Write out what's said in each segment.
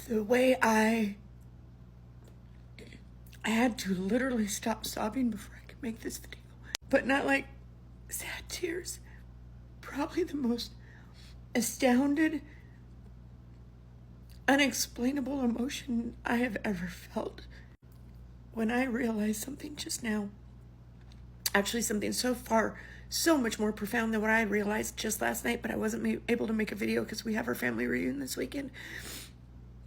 The way I had to literally stop sobbing before I could make this video. But not like sad tears. Probably the most astounded, unexplainable emotion I have ever felt when I realized something just now. Actually, something so much more profound than what I realized just last night, but I wasn't able to make a video because we have our family reunion this weekend.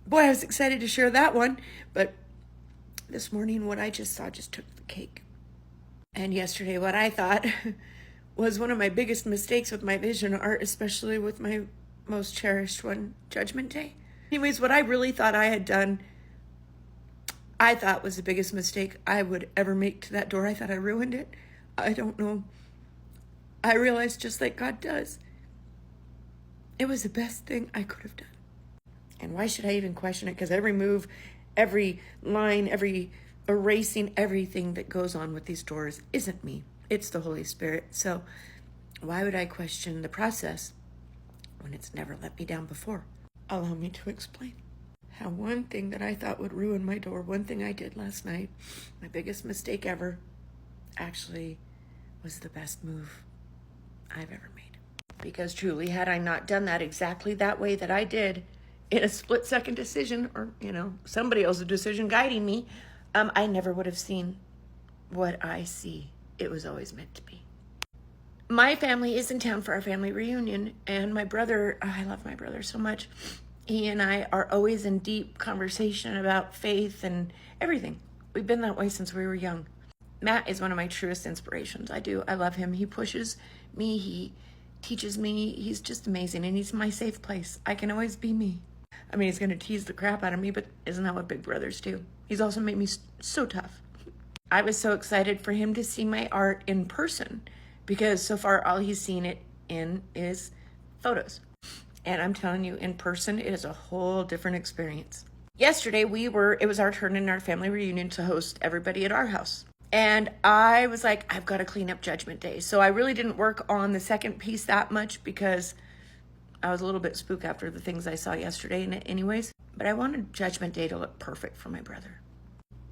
Boy, I was excited to share that one, but this morning what I just saw just took the cake. And yesterday what I thought was one of my biggest mistakes with my vision art, especially with my most cherished one, Judgment Day. Anyways, what I really thought I had done, I thought was the biggest mistake I would ever make to that door. I thought I ruined it. I don't know. I realized, just like God does, it was the best thing I could have done. And why should I even question it? Because every move, every line, every erasing, everything that goes on with these doors isn't me. It's the Holy Spirit. So why would I question the process when it's never let me down before? Allow me to explain how one thing that I thought would ruin my door, one thing I did last night, my biggest mistake ever, actually was the best move I've ever made. Because truly, had I not done that exactly that way that I did, in a split-second decision, or, somebody else's decision guiding me, I never would have seen what I see. It was always meant to be. My family is in town for our family reunion, and my brother, I love my brother so much. He and I are always in deep conversation about faith and everything. We've been that way since we were young. Matt is one of my truest inspirations. I love him. He pushes me. He teaches me. He's just amazing, and he's my safe place. I can always be me. I mean, he's going to tease the crap out of me, but isn't that what big brothers do? He's also made me so tough. I was so excited for him to see my art in person, because so far all he's seen it in is photos. And I'm telling you, in person, it is a whole different experience. Yesterday, it was our turn in our family reunion to host everybody at our house. And I was like, I've got to clean up Judgment Day. So I really didn't work on the second piece that much because I was a little bit spooked after the things I saw yesterday anyways. But I wanted Judgment Day to look perfect for my brother.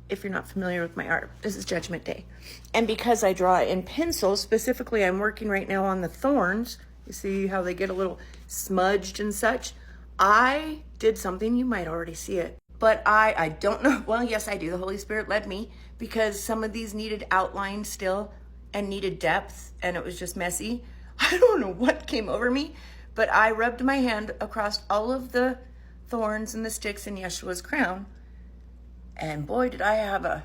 If you're not familiar with my art, this is Judgment Day. And because I draw in pencil, specifically I'm working right now on the thorns. You see how they get a little smudged and such? I did something, you might already see it. But I don't know. Well, yes, I do. The Holy Spirit led me because some of these needed outline still and needed depth, and it was just messy. I don't know what came over me, but I rubbed my hand across all of the thorns and the sticks in Yeshua's crown. And boy, did I have a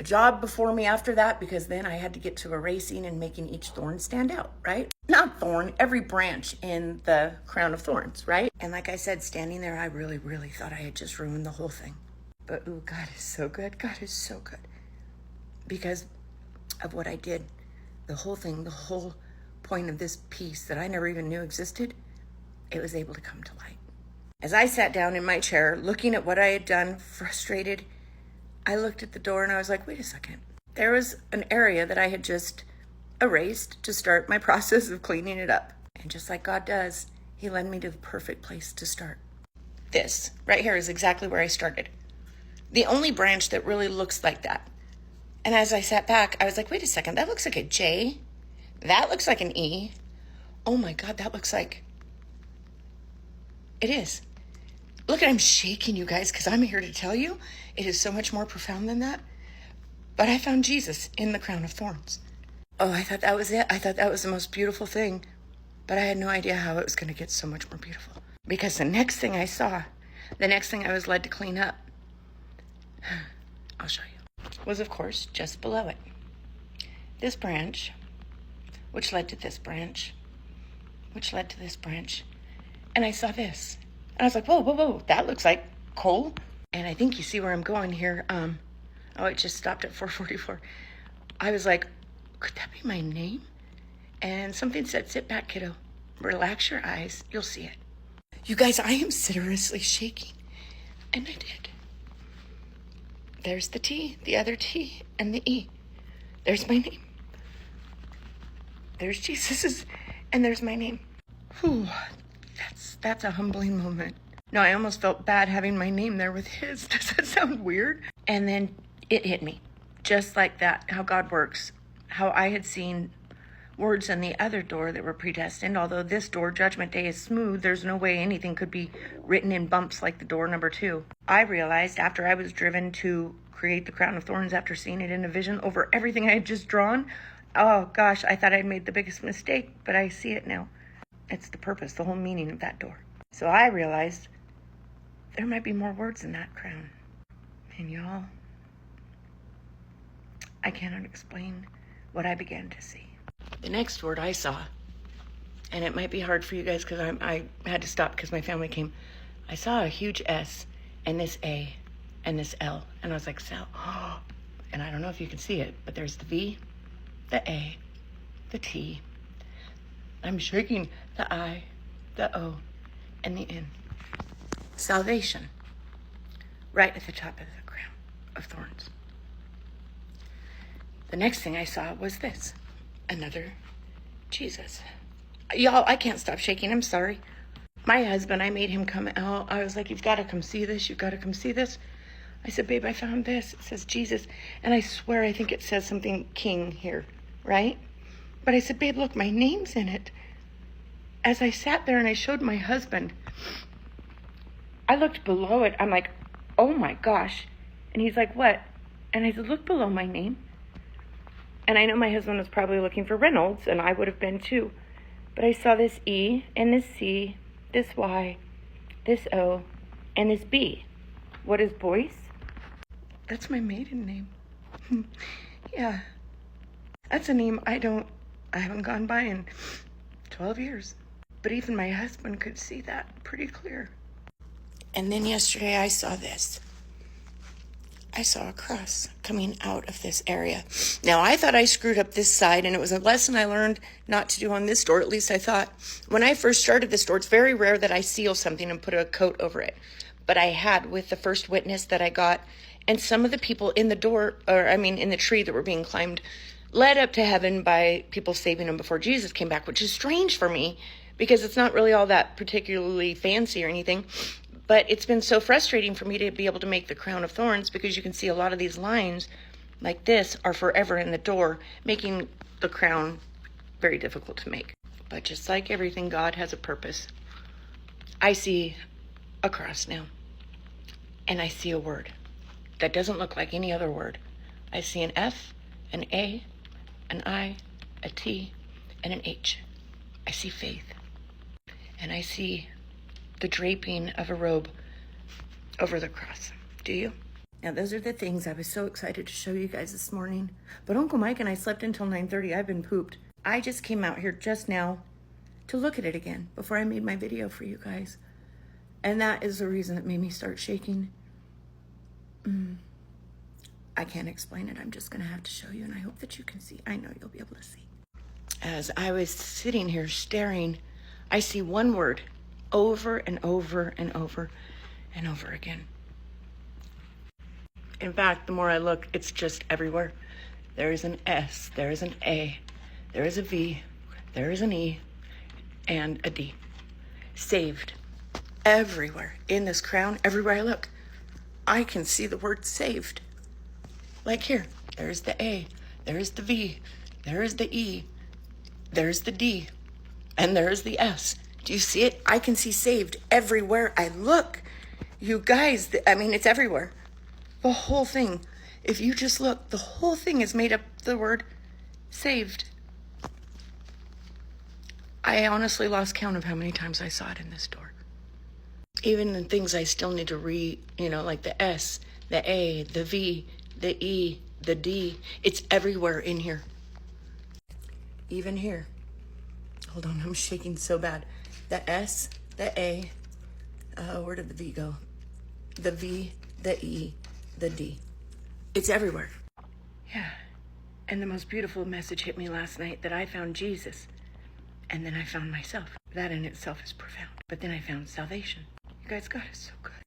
job before me after that, because then I had to get to erasing and making each thorn stand out, right? Not thorn, every branch in the crown of thorns, right? And like I said, standing there, I really, really thought I had just ruined the whole thing. But ooh, God is so good. God is so good. Because of what I did, the whole thing, the whole point of this piece that I never even knew existed, it was able to come to light. As I sat down in my chair, looking at what I had done, frustrated, I looked at the door and I was like, wait a second. There was an area that I had just erased to start my process of cleaning it up. And just like God does, he led me to the perfect place to start. This right here is exactly where I started. The only branch that really looks like that. And as I sat back, I was like, wait a second, that looks like a J. That looks like an E. Oh my God, that looks like... It is. Look, I'm shaking, you guys, because I'm here to tell you it is so much more profound than that. But I found Jesus in the crown of thorns. Oh, I thought that was it. I thought that was the most beautiful thing. But I had no idea how it was going to get so much more beautiful. Because the next thing I saw, the next thing I was led to clean up, I'll show you, was of course just below it. This branch, which led to this branch, which led to this branch. And I saw this. And I was like, whoa, that looks like coal. And I think you see where I'm going here. Oh, it just stopped at 444. I was like, could that be my name? And something said, sit back, kiddo. Relax your eyes. You'll see it. You guys, I am seriously shaking. And I did. There's the T, the other T, and the E. There's my name. There's Jesus's, and there's my name. Whew. That's a humbling moment. No, I almost felt bad having my name there with his. Does that sound weird? And then it hit me, just like that, how God works, how I had seen words on the other door that were predestined. Although this door, Judgment Day, is smooth, there's no way anything could be written in bumps like the door number 2. I realized after I was driven to create the crown of thorns after seeing it in a vision over everything I had just drawn, oh gosh, I thought I'd made the biggest mistake, but I see it now. It's the purpose, the whole meaning of that door. So I realized there might be more words in that crown. And y'all, I cannot explain what I began to see. The next word I saw, and it might be hard for you guys because I had to stop because my family came. I saw a huge S and this A and this L. And I was like, Sal. And I don't know if you can see it, but there's the V, the A, the T. I'm shaking the I, the O, and the N. Salvation. Right at the top of the crown of thorns. The next thing I saw was this. Another Jesus. Y'all, I can't stop shaking. I'm sorry. My husband, I made him come out. I was like, you've got to come see this. You've got to come see this. I said, babe, I found this. It says Jesus. And I swear, I think it says something King here, right? But I said, babe, look, my name's in it. As I sat there and I showed my husband, I looked below it. I'm like, oh my gosh. And he's like, what? And I said, look below my name. And I know my husband was probably looking for Reynolds, and I would have been too. But I saw this E, and this C, this Y, this O, and this B. What is Boyce? That's my maiden name. Yeah. That's a name I haven't gone by in 12 years. But even my husband could see that pretty clear. And then yesterday I saw this. I saw a cross coming out of this area. Now, I thought I screwed up this side, and it was a lesson I learned not to do on this door. At least I thought. When I first started this door, it's very rare that I seal something and put a coat over it. But I had with the first witness that I got, and some of the people in the door, in the tree that were being climbed, led up to heaven by people saving them before Jesus came back, which is strange for me because it's not really all that particularly fancy or anything. But it's been so frustrating for me to be able to make the crown of thorns because you can see a lot of these lines like this are forever in the door, making the crown very difficult to make. But just like everything, God has a purpose. I see a cross now, and I see a word that doesn't look like any other word. I see an F, an A, an I, a T, and an H. I see faith, and I see the draping of a robe over the cross. Do you? Now, those are the things I was so excited to show you guys this morning. But Uncle Mike and I slept until 9:30. I've been pooped. I just came out here just now to look at it again before I made my video for you guys. And that is the reason that made me start shaking. I can't explain it. I'm just going to have to show you, and I hope that you can see. I know you'll be able to see. As I was sitting here staring, I see one word over and over and over and over again. In fact, the more I look, it's just everywhere. There is an S, there is an A, there is a V, there is an E, and a D. Saved. Everywhere. In this crown, everywhere I look, I can see the word saved. Like here, there's the A, there's the V, there's the E, there's the D, and there's the S. Do you see it? I can see saved everywhere I look. You guys, it's everywhere. The whole thing. If you just look, the whole thing is made up the word saved. I honestly lost count of how many times I saw it in this door. Even in things I still need to read, like the S, the A, the V, the E, the D. It's everywhere in here. Even here. Hold on, I'm shaking so bad. The S, the A, where did the V go? The V, the E, the D. It's everywhere. Yeah. And the most beautiful message hit me last night that I found Jesus. And then I found myself. That in itself is profound. But then I found salvation. You guys, God is so good.